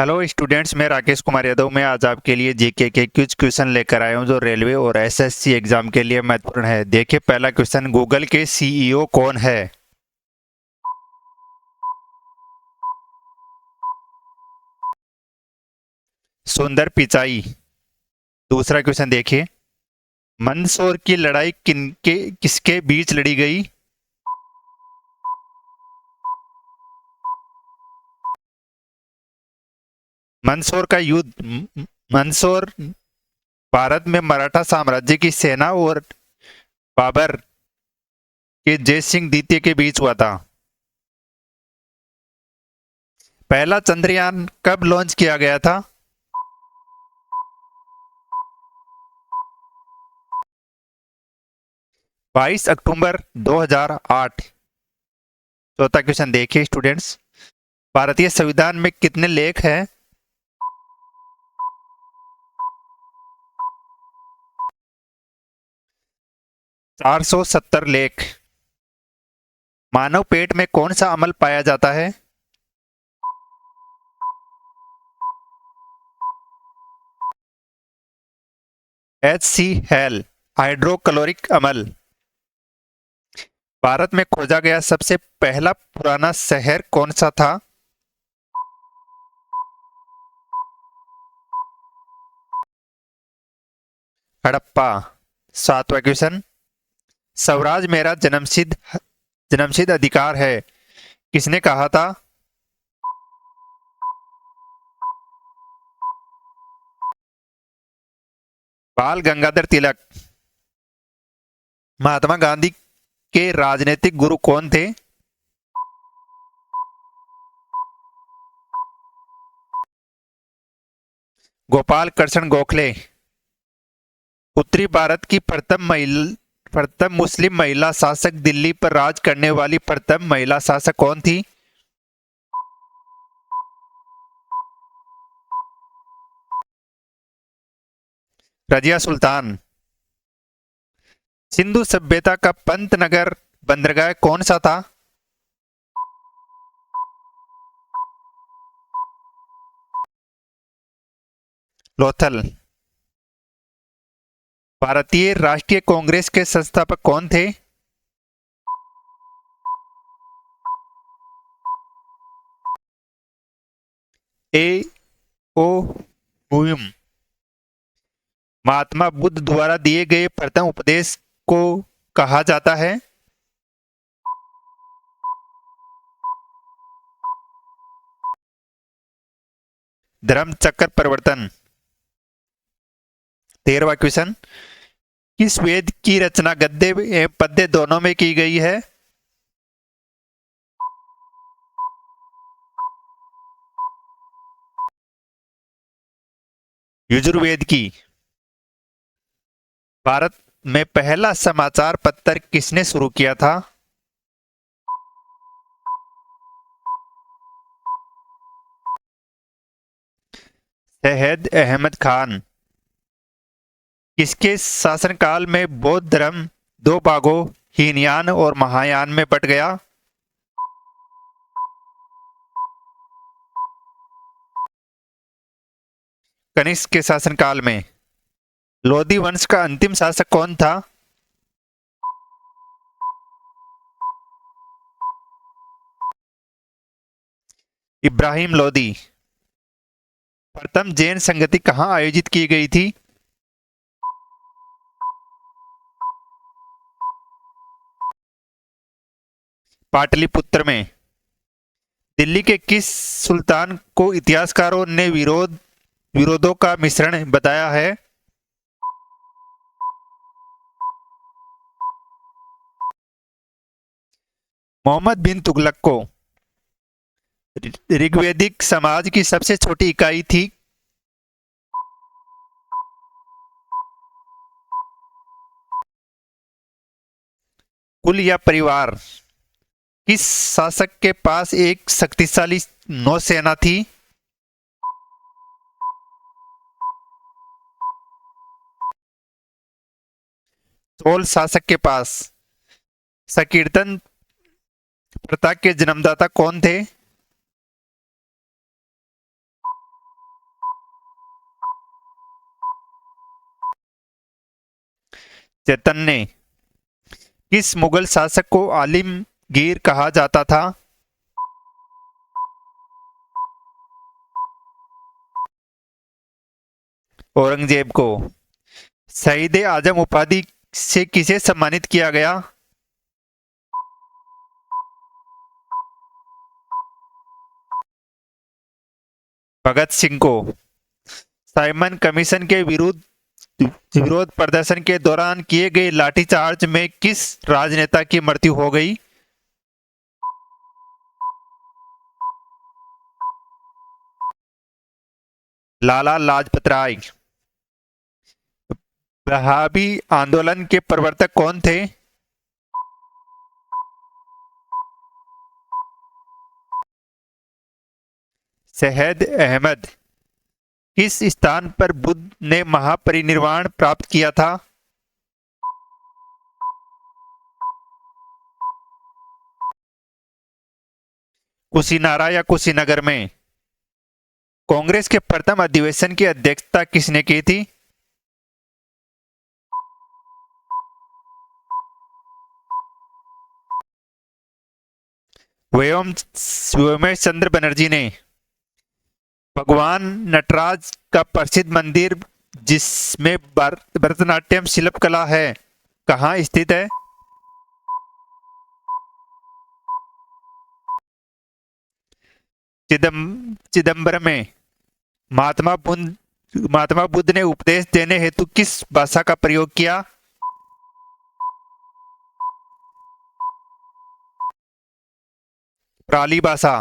Hello students, मैं राकेश कुमार यादव। मैं आज आपके लिए जीके के कुछ क्वेश्चन लेकर आया हूं जो रेलवे और एसएससी एग्जाम के लिए महत्वपूर्ण है। देखिए, पहला क्वेश्चन, गूगल के सीईओ कौन है? सुंदर पिचाई। दूसरा क्वेश्चन देखिए, मंदसौर की लड़ाई किसके बीच लड़ी गई? मंदसौर का युद्ध मंदसौर भारत में मराठा साम्राज्य की सेना और बाबर के जय सिंह द्वितीय के बीच हुआ था। पहला चंद्रयान कब लॉन्च किया गया था? 22 अक्टूबर 2008। चौथा क्वेश्चन देखिए स्टूडेंट्स, भारतीय संविधान में कितने लेख हैं? 470 लेख। मानव पेट में कौन सा अम्ल पाया जाता है? HCl, हाइड्रोक्लोरिक अम्ल। भारत में खोजा गया सबसे पहला पुराना शहर कौन सा था? हड़प्पा। सातवां क्वेश्चन, स्वराज मेरा जन्मसिद्ध अधिकार है, किसने कहा था? बाल गंगाधर तिलक। महात्मा गांधी के राजनीतिक गुरु कौन थे? गोपाल कृष्ण गोखले। उत्तरी भारत की प्रथम मुस्लिम महिला शासक, दिल्ली पर राज करने वाली प्रथम महिला शासक कौन थी? रजिया सुल्तान। सिंधु सभ्यता का पंतनगर बंदरगाह कौन सा था? लोथल। भारतीय राष्ट्रीय कांग्रेस के संस्थापक कौन थे? ए ओ हुम। महात्मा बुद्ध द्वारा दिए गए प्रथम उपदेश को कहा जाता है? धर्म चक्र प्रवर्तन। 13वां क्वेश्चन, किस वेद की रचना गद्य एवं पद्य दोनों में की गई है? यजुर्वेद की। भारत में पहला समाचार पत्र किसने शुरू किया था? शहद अहमद खान। किसके शासनकाल में बौद्ध धर्म दो भागों, हीनयान और महायान में बट गया? कनिष्क के शासनकाल में। लोधी वंश का अंतिम शासक कौन था? इब्राहिम लोधी। प्रथम जैन संगति कहां आयोजित की गई थी? पाटलिपुत्र में। दिल्ली के किस सुल्तान को इतिहासकारों ने विरोधों का मिश्रण बताया है? मोहम्मद बिन तुगलक को। ऋग्वैदिक समाज की सबसे छोटी इकाई थी? कुल या परिवार। किस शासक के पास एक शक्तिशाली नौसेना थी? चोल शासक के पास। संकीर्तन प्रथा के जन्मदाता कौन थे? चेतन ने किस मुगल शासक को आलमगीर कहा जाता था? औरंगजेब को। शहीद ए आजम उपाधि से किसे सम्मानित किया गया? भगत सिंह को। साइमन कमीशन के विरोध प्रदर्शन के दौरान किए गए लाठीचार्ज में किस राजनेता की मृत्यु हो गई? लाला लाजपत राय। वहाबी आंदोलन के प्रवर्तक कौन थे? सैयद अहमद। किस स्थान पर बुद्ध ने महापरिनिर्वाण प्राप्त किया था? कुशीनारा या कुशीनगर में। कांग्रेस के प्रथम अधिवेशन की अध्यक्षता किसने की थी? व्योमेश चंद्र बनर्जी ने। भगवान नटराज का प्रसिद्ध मंदिर जिसमें भरतनाट्यम शिल्पकला है कहाँ स्थित है? चिदम्बरम में। महात्मा बुद्ध ने उपदेश देने हेतु किस भाषा का प्रयोग किया? पाली भाषा।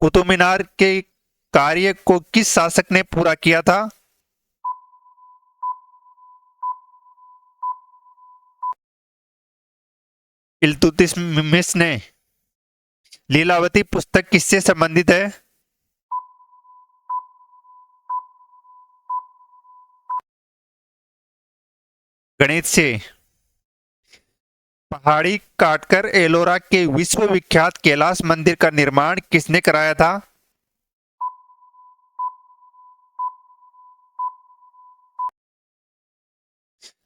कुतुब मीनार के कार्य को किस शासक ने पूरा किया था? इल्तुतमिश ने। लीलावती पुस्तक किससे संबंधित है? गणित से। पहाड़ी काटकर एलोरा के विश्वविख्यात कैलाश मंदिर का निर्माण किसने कराया था?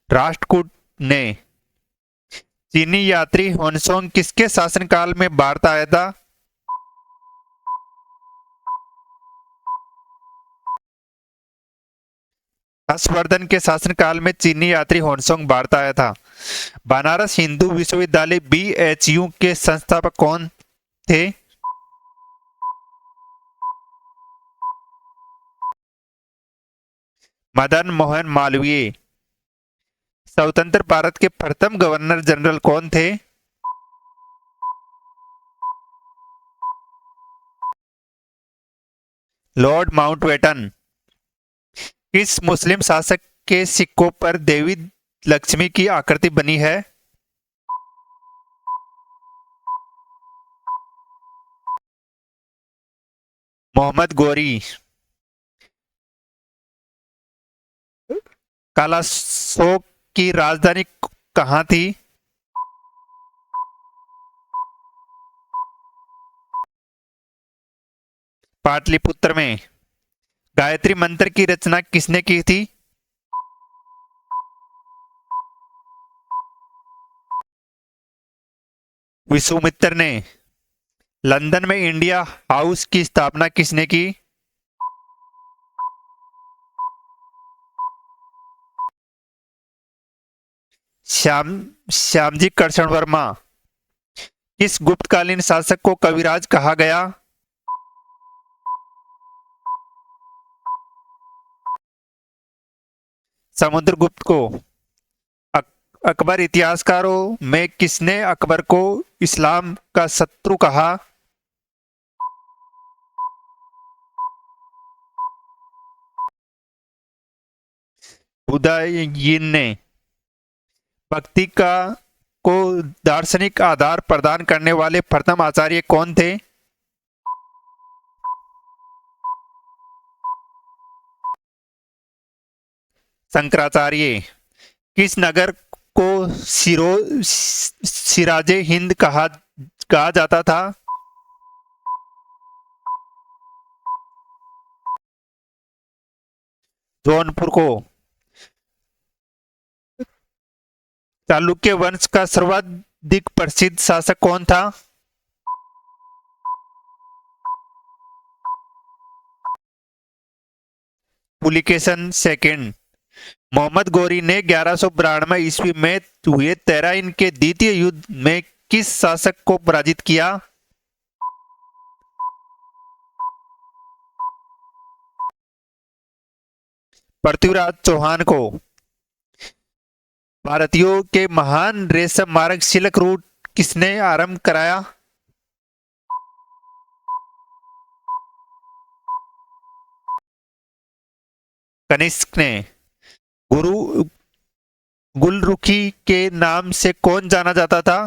राष्ट्रकूट ने। चीनी यात्री होनसोंग किसके शासनकाल में भारत आया था? हर्षवर्धन के शासनकाल में चीनी यात्री होनसोंग भारत आया था। बनारस हिंदू विश्वविद्यालय बीएचयू के संस्थापक कौन थे? मदन मोहन मालवीय। स्वतंत्र भारत के प्रथम गवर्नर जनरल कौन थे? Lord Mountbatten. किस मुस्लिम शासक के सिक्कों पर देवी लक्ष्मी की आकृति बनी है? मोहम्मद गौरी। कालाशोक की राजधानी कहाँ थी? पाटलिपुत्र में। गायत्री मंत्र की रचना किसने की थी? विश्वामित्र ने। लंदन में इंडिया हाउस की स्थापना किसने की? श्याम श्यामजी कृष्ण वर्मा। किस गुप्तकालीन शासक को कविराज कहा गया? समुद्रगुप्त को। अकबर इतिहासकारों में किसने अकबर को इस्लाम का शत्रु कहा? हुदायिन ने। भक्ति का को दार्शनिक आधार प्रदान करने वाले प्रथम आचार्य कौन थे? शंकराचार्य। किस नगर को सिराजे हिंद कहा जाता था? जौनपुर को। चालुक्य वंश का सर्वाधिक प्रसिद्ध शासक कौन था? पुलिकेशन सेकंड। मोहम्मद गौरी ने 1192 ईस्वी में हुए तेराइन के द्वितीय युद्ध में किस शासक को पराजित किया? पृथ्वीराज चौहान को। भारतीयों के महान रेशम मार्ग सिल्क रूट किसने आरंभ कराया? कनिष्क ने। गुरु गुलरुखी के नाम से कौन जाना जाता था?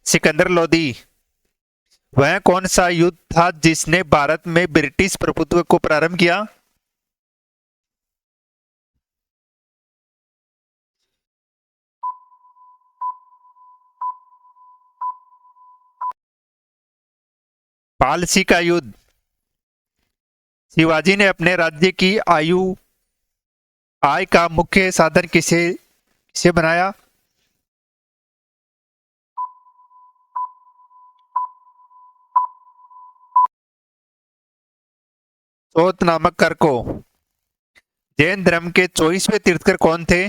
सिकंदर लोदी। वह कौन सा युद्ध था जिसने भारत में ब्रिटिश प्रभुत्व को प्रारंभ किया? पालसी का युद्ध। शिवाजी ने अपने राज्य की आय का मुख्य साधन किसे किसे बनाया? चौथ नामक कर को। जैन धर्म के 24वें तीर्थकर कौन थे?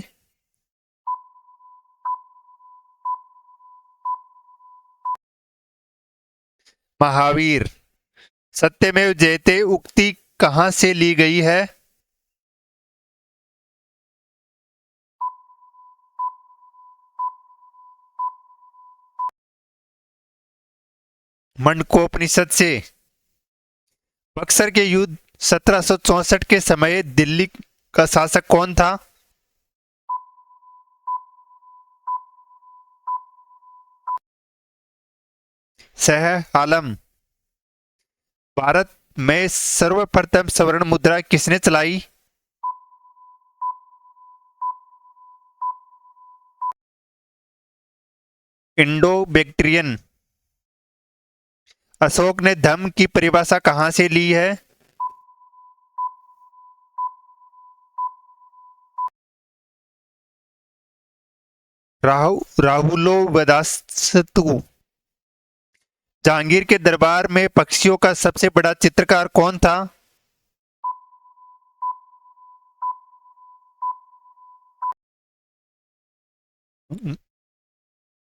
महावीर। सत्यमेव जयते उक्ति कहां से ली गई है? मंडकोपनिषद से। बक्सर के युद्ध 1764 के समय दिल्ली का शासक कौन था? शाह आलम। भारत में सर्वप्रथम स्वर्ण मुद्रा किसने चलाई? Indo Bactrian. अशोक ने धम्म की परिभाषा कहां से ली है? राहुलो वेदास्तु। जहांगीर के दरबार में पक्षियों का सबसे बड़ा चित्रकार कौन था?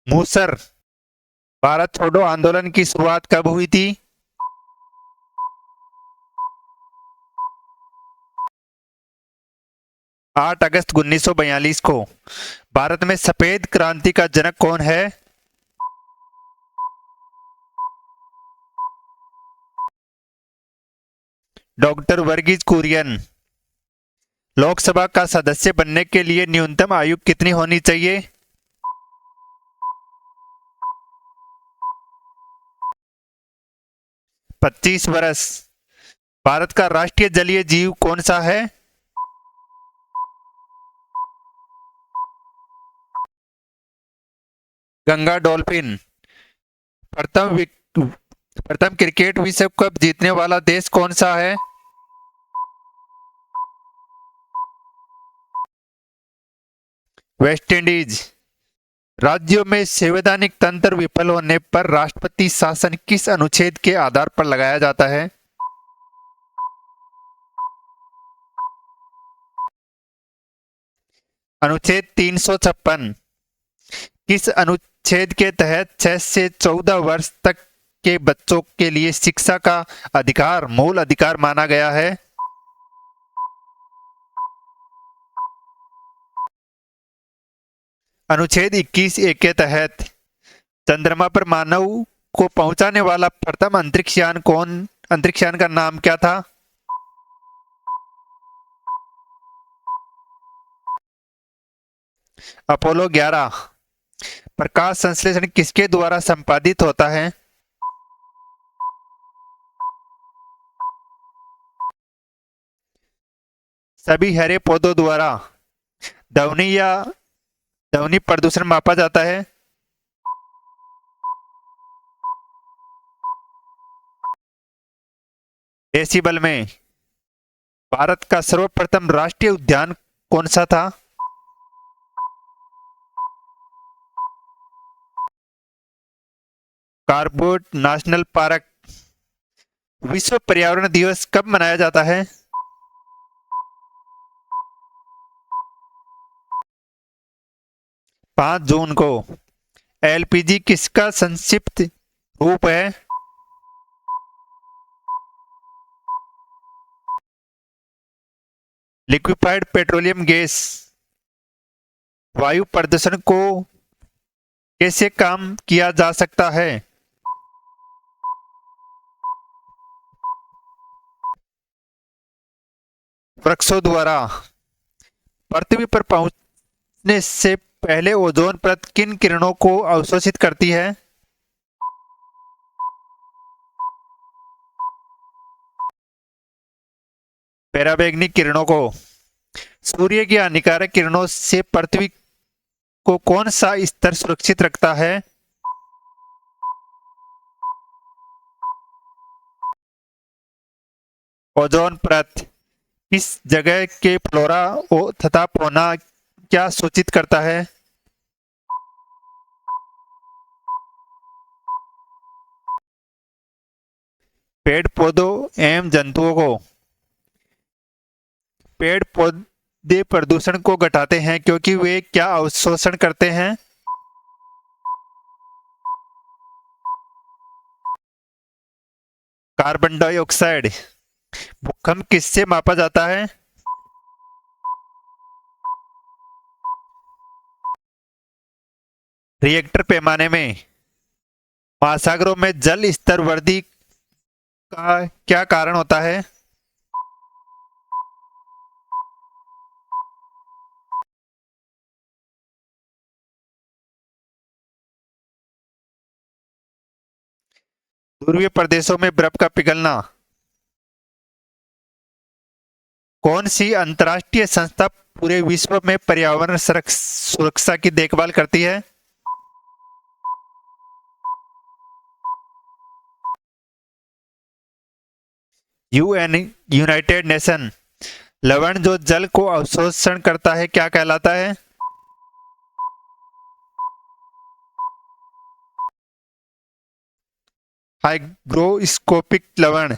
मूसर। भारत छोड़ो आंदोलन की शुरुआत कब हुई थी? 8 अगस्त 1942 को। भारत में सफेद क्रांति का जनक कौन है? डॉक्टर वर्गीज कुरियन। लोकसभा का सदस्य बनने के लिए न्यूनतम आयु कितनी होनी चाहिए? 25 वर्ष। भारत का राष्ट्रीय जलीय जीव कौन सा है? गंगा डॉल्फिन। प्रथम प्रथम क्रिकेट विश्व कप जीतने वाला देश कौन सा है? West Indies. राज्यों में संवैधानिक तंत्र विफल होने पर राष्ट्रपति शासन किस अनुच्छेद के आधार पर लगाया जाता है? अनुच्छेद 356। किस अनुच्छेद के तहत 6 से 14 वर्ष तक के बच्चों के लिए शिक्षा का अधिकार मूल अधिकार माना गया है? अनुच्छेद 21 ए के तहत चंद्रमा पर मानव को पहुंचाने वाला प्रथम अंतरिक्ष यान का नाम क्या था? अपोलो 11। प्रकाश संश्लेषण किसके द्वारा संपादित होता है? सभी हरे पौधों द्वारा। ध्वनि या ध्वनि प्रदूषण मापा जाता है? डेसिबल में। भारत का सर्वप्रथम राष्ट्रीय उद्यान कौन सा था? Corbett national park. विश्व पर्यावरण दिवस कब मनाया जाता है? 5 जून को। एलपीजी किसका संक्षिप्त रूप है? Liquefied petroleum gas. वायु प्रदूषण को कैसे कम किया जा सकता है? वृक्षों द्वारा। पृथ्वी पर पहुंचने से पहले ओजोन परत किन किरणों को अवशोषित करती है? पराबैंगनी किरणों को। सूर्य की हानिकारक किरणों से पृथ्वी को कौन सा स्तर सुरक्षित रखता है? ओजोन परत। किस जगह के फ्लोरा तथा फौना क्या सूचित करता है? पेड़ पौधों एवं जंतुओं को। पेड़ पौधे प्रदूषण को घटाते हैं क्योंकि वे क्या अवशोषण करते हैं? Carbon dioxide. भूकंप किससे मापा जाता है? रिएक्टर पैमाने में। महासागरों में जल स्तर वृद्धि का क्या कारण होता है? ध्रुवीय प्रदेशों में बर्फ का पिघलना। कौन सी अंतर्राष्ट्रीय संस्था पूरे विश्व में पर्यावरण सुरक्षा की देखभाल करती है? UN United nation. लवण जो जल को अवशोषण करता है क्या कहलाता है? हाइग्रोस्कोपिक लवण।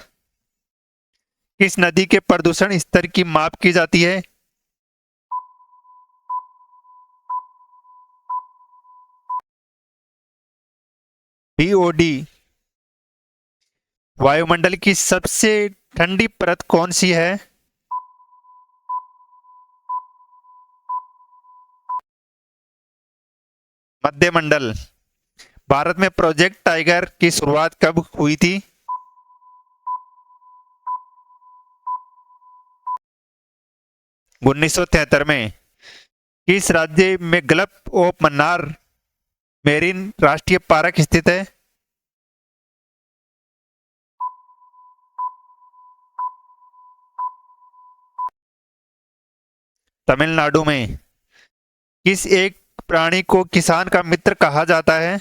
किस नदी के प्रदूषण स्तर की माप की जाती है? बीओडी। वायुमंडल की सबसे ठंडी परत कौन सी है? मध्यमंडल। भारत में प्रोजेक्ट टाइगर की शुरुआत कब हुई थी? 1973 में। किस राज्य में गल्फ ऑफ मन्नार मेरीन राष्ट्रीय पार्क स्थित है? तमिलनाडु में। किस एक प्राणी को किसान का मित्र कहा जाता है?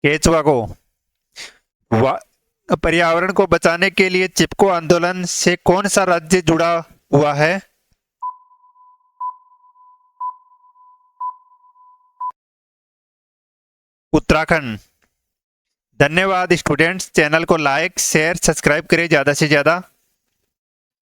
केचुआ को। पर्यावरण को बचाने के लिए चिपको आंदोलन से कौन सा राज्य जुड़ा हुआ है? उत्तराखंड। धन्यवाद स्टूडेंट्स। चैनल को लाइक शेयर सब्सक्राइब करें ज़्यादा से ज़्यादा।